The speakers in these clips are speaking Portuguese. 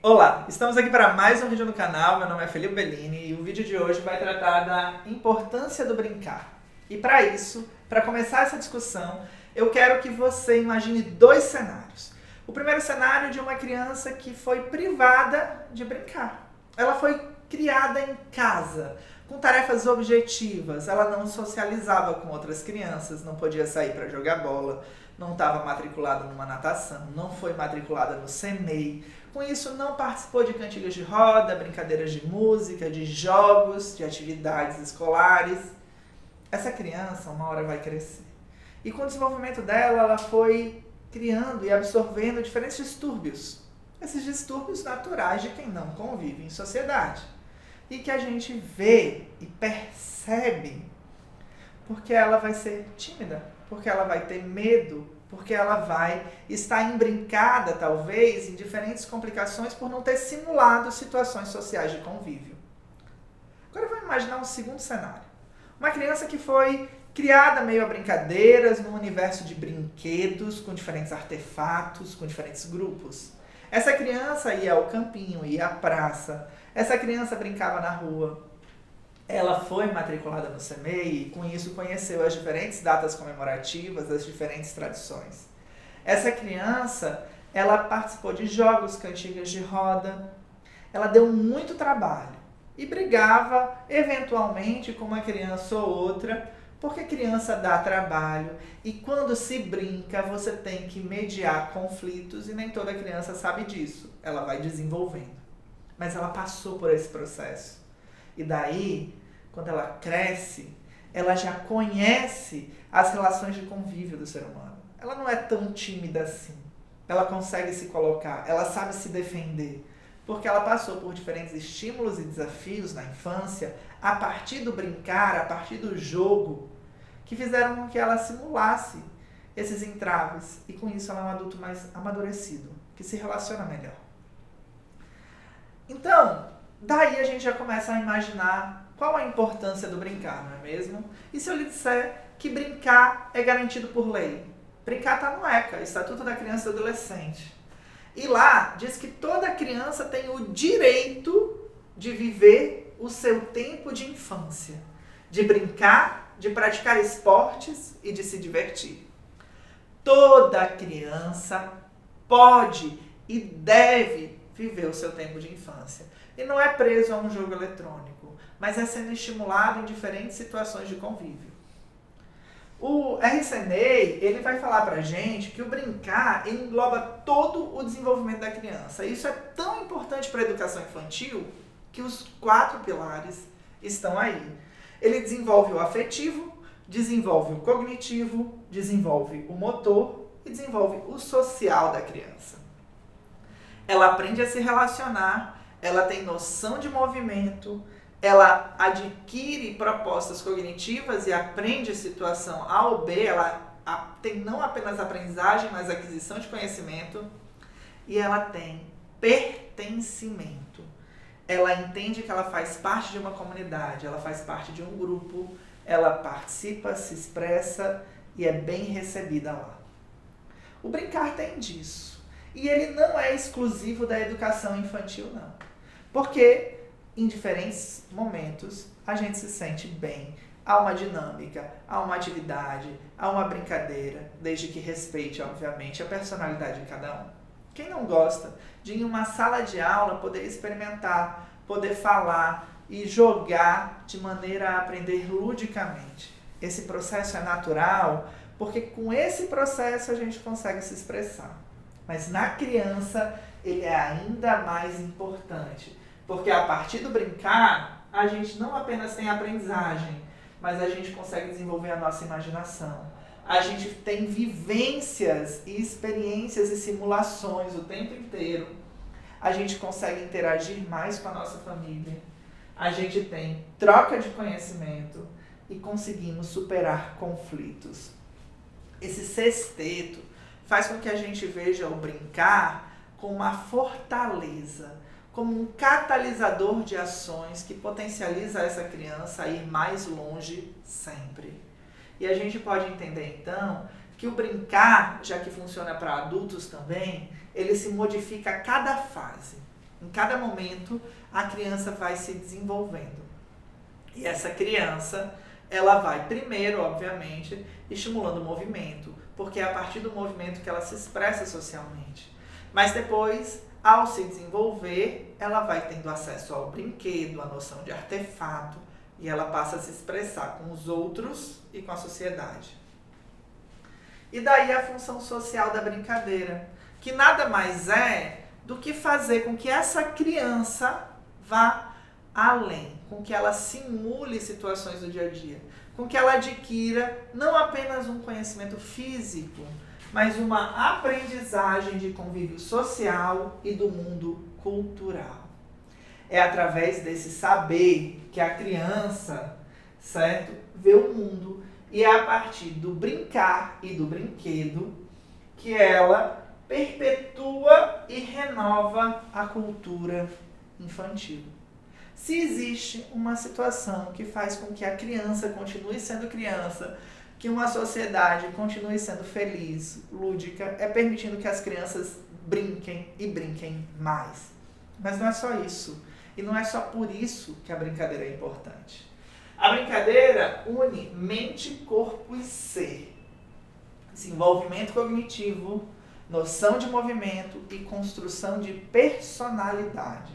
Olá, estamos aqui para mais um vídeo no canal. Meu nome é Felipe Bellini e o vídeo de hoje vai tratar da importância do brincar. E para isso, para começar essa discussão, eu quero que você imagine dois cenários. O primeiro cenário de uma criança que foi privada de brincar. Ela foi criada em casa, com tarefas objetivas, ela não socializava com outras crianças, não podia sair para jogar bola, não estava matriculada numa natação, não foi matriculada no CEMEI. Com isso, não participou de cantigas de roda, brincadeiras de música, de jogos, de atividades escolares. Essa criança, uma hora vai crescer. E com o desenvolvimento dela, ela foi criando e absorvendo diferentes distúrbios. Esses distúrbios naturais de quem não convive em sociedade. E que a gente vê e percebe porque ela vai ser tímida, porque ela vai ter medo, porque ela vai estar embrincada, talvez, em diferentes complicações por não ter simulado situações sociais de convívio. Agora vamos imaginar um segundo cenário. Uma criança que foi criada meio a brincadeiras, num universo de brinquedos, com diferentes artefatos, com diferentes grupos. Essa criança ia ao campinho, ia à praça. Essa criança brincava na rua. Ela foi matriculada no CEMEI e com isso conheceu as diferentes datas comemorativas, as diferentes tradições. Essa criança, ela participou de jogos, cantigas de roda. Ela deu muito trabalho e brigava eventualmente com uma criança ou outra, porque criança dá trabalho e quando se brinca você tem que mediar conflitos e nem toda criança sabe disso. Ela vai desenvolvendo. Mas ela passou por esse processo. E daí, quando ela cresce, ela já conhece as relações de convívio do ser humano. Ela não é tão tímida assim. Ela consegue se colocar, ela sabe se defender. Porque ela passou por diferentes estímulos e desafios na infância, a partir do brincar, a partir do jogo, que fizeram com que ela simulasse esses entraves. E com isso ela é um adulto mais amadurecido, que se relaciona melhor. Então, daí a gente já começa a imaginar qual a importância do brincar, não é mesmo? E se eu lhe disser que brincar é garantido por lei? Brincar está no ECA, Estatuto da Criança e do Adolescente. E lá diz que toda criança tem o direito de viver o seu tempo de infância, de brincar, de praticar esportes e de se divertir. Toda criança pode e deve viver o seu tempo de infância. E não é preso a um jogo eletrônico, mas é sendo estimulado em diferentes situações de convívio. O RCNEI, ele vai falar pra gente que o brincar engloba todo o desenvolvimento da criança. Isso é tão importante para a educação infantil que os 4 pilares estão aí. Ele desenvolve o afetivo, desenvolve o cognitivo, desenvolve o motor e desenvolve o social da criança. Ela aprende a se relacionar, ela tem noção de movimento, ela adquire propostas cognitivas e aprende situação A ou B, ela tem não apenas aprendizagem, mas aquisição de conhecimento, e ela tem pertencimento. Ela entende que ela faz parte de uma comunidade, ela faz parte de um grupo, ela participa, se expressa e é bem recebida lá. O brincar tem disso. E ele não é exclusivo da educação infantil, não. Porque em diferentes momentos a gente se sente bem. Há uma dinâmica, há uma atividade, há uma brincadeira, desde que respeite, obviamente, a personalidade de cada um. Quem não gosta de em uma sala de aula poder experimentar, poder falar e jogar de maneira a aprender ludicamente? Esse processo é natural porque com esse processo a gente consegue se expressar. Mas na criança ele é ainda mais importante, porque a partir do brincar a gente não apenas tem aprendizagem, mas a gente consegue desenvolver a nossa imaginação. A gente tem vivências e experiências e simulações o tempo inteiro. A gente consegue interagir mais com a nossa família. A gente tem troca de conhecimento e conseguimos superar conflitos. Esse sexteto faz com que a gente veja o brincar como uma fortaleza, como um catalisador de ações que potencializa essa criança a ir mais longe sempre. E a gente pode entender então que o brincar, já que funciona para adultos também, ele se modifica a cada fase. Em cada momento, a criança vai se desenvolvendo. E essa criança, ela vai primeiro, obviamente, estimulando o movimento, porque é a partir do movimento que ela se expressa socialmente. Mas depois, ao se desenvolver, ela vai tendo acesso ao brinquedo, à noção de artefato, e ela passa a se expressar com os outros e com a sociedade. E daí a função social da brincadeira, que nada mais é do que fazer com que essa criança vá além, com que ela simule situações do dia a dia, com que ela adquira não apenas um conhecimento físico, mas uma aprendizagem de convívio social e do mundo cultural. É através desse saber que a criança, certo, vê o mundo, e é a partir do brincar e do brinquedo que ela perpetua e renova a cultura infantil. Se existe uma situação que faz com que a criança continue sendo criança, que uma sociedade continue sendo feliz, lúdica, é permitindo que as crianças brinquem e brinquem mais. Mas não é só isso. E não é só por isso que a brincadeira é importante. A brincadeira une mente, corpo e ser. Desenvolvimento cognitivo, noção de movimento e construção de personalidade.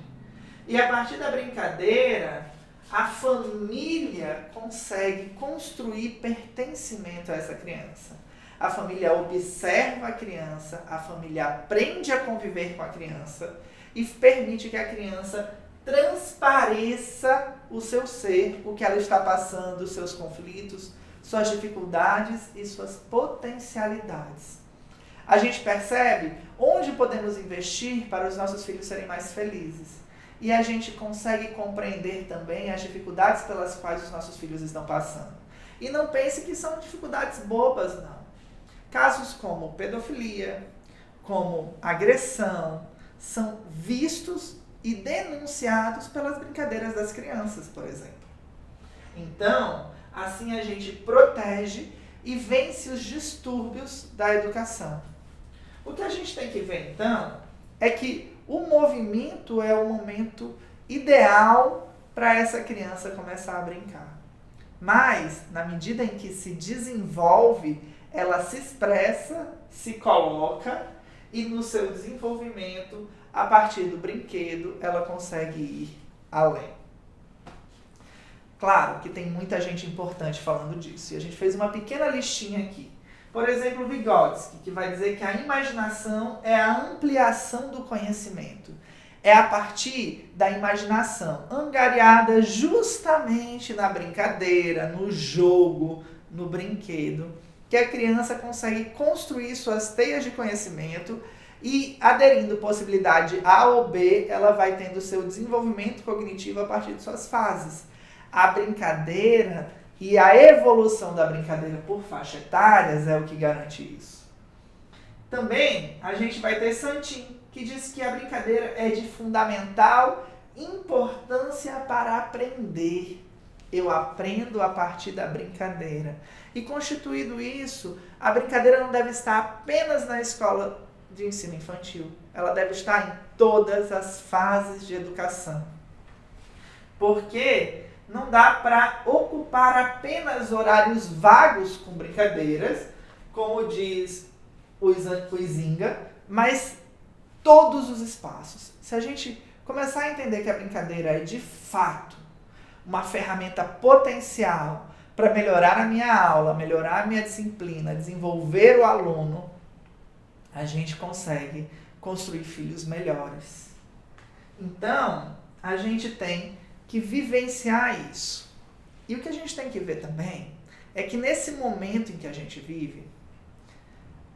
E a partir da brincadeira, a família consegue construir pertencimento a essa criança. A família observa a criança, a família aprende a conviver com a criança e permite que a criança transpareça o seu ser, o que ela está passando, os seus conflitos, suas dificuldades e suas potencialidades. A gente percebe onde podemos investir para os nossos filhos serem mais felizes. E a gente consegue compreender também as dificuldades pelas quais os nossos filhos estão passando. E não pense que são dificuldades bobas, não. Casos como pedofilia, como agressão, são vistos e denunciados pelas brincadeiras das crianças, por exemplo. Então, assim a gente protege e vence os distúrbios da educação. O que a gente tem que ver, então, é que o movimento é o momento ideal para essa criança começar a brincar. Mas, na medida em que se desenvolve, ela se expressa, se coloca e no seu desenvolvimento, a partir do brinquedo, ela consegue ir além. Claro que tem muita gente importante falando disso. E a gente fez uma pequena listinha aqui. Por exemplo, Vygotsky, que vai dizer que a imaginação é a ampliação do conhecimento. É a partir da imaginação, angariada justamente na brincadeira, no jogo, no brinquedo, que a criança consegue construir suas teias de conhecimento e, aderindo possibilidade A ou B, ela vai tendo seu desenvolvimento cognitivo a partir de suas fases. A brincadeira e a evolução da brincadeira por faixa etárias é o que garante isso. Também a gente vai ter Santin, que diz que a brincadeira é de fundamental importância para aprender. Eu aprendo a partir da brincadeira. E constituído isso, a brincadeira não deve estar apenas na escola de ensino infantil. Ela deve estar em todas as fases de educação. Porque não dá para ocupar apenas horários vagos com brincadeiras, como diz o Huizinga, mas todos os espaços. Se a gente começar a entender que a brincadeira é de fato uma ferramenta potencial para melhorar a minha aula, melhorar a minha disciplina, desenvolver o aluno, a gente consegue construir filhos melhores. Então, a gente tem que vivenciar isso. E o que a gente tem que ver também é que nesse momento em que a gente vive,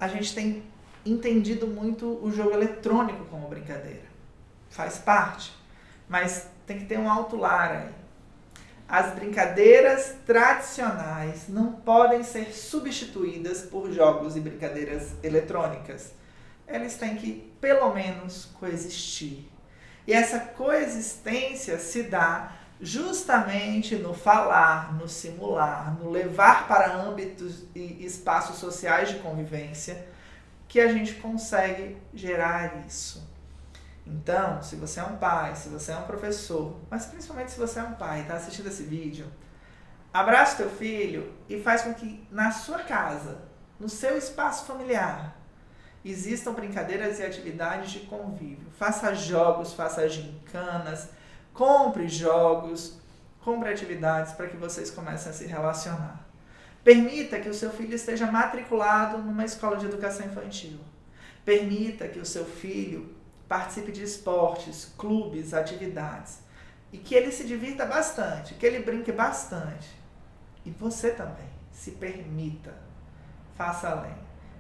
a gente tem entendido muito o jogo eletrônico como brincadeira. Faz parte, mas tem que ter um alto lar aí. As brincadeiras tradicionais não podem ser substituídas por jogos e brincadeiras eletrônicas. Eles têm que, pelo menos, coexistir. E essa coexistência se dá justamente no falar, no simular, no levar para âmbitos e espaços sociais de convivência, que a gente consegue gerar isso. Então, se você é um pai, se você é um professor, mas principalmente se você é um pai e está assistindo esse vídeo, abraça teu filho e faz com que na sua casa, no seu espaço familiar, existam brincadeiras e atividades de convívio. Faça jogos, faça gincanas, compre jogos, compre atividades para que vocês comecem a se relacionar. Permita que o seu filho esteja matriculado numa escola de educação infantil. Permita que o seu filho participe de esportes, clubes, atividades. E que ele se divirta bastante, que ele brinque bastante. E você também, se permita, faça além.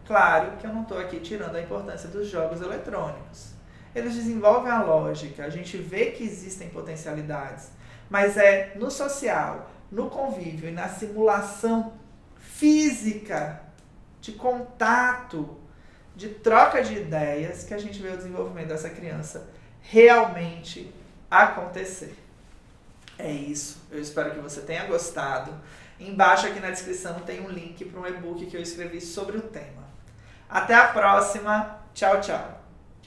Claro que eu não estou aqui tirando a importância dos jogos eletrônicos. Eles desenvolvem a lógica, a gente vê que existem potencialidades, mas é no social, no convívio e na simulação física, de contato, de troca de ideias, que a gente vê o desenvolvimento dessa criança realmente acontecer. É isso. Eu espero que você tenha gostado. Embaixo aqui na descrição tem um link para um e-book que eu escrevi sobre o tema. Até a próxima. Tchau, tchau.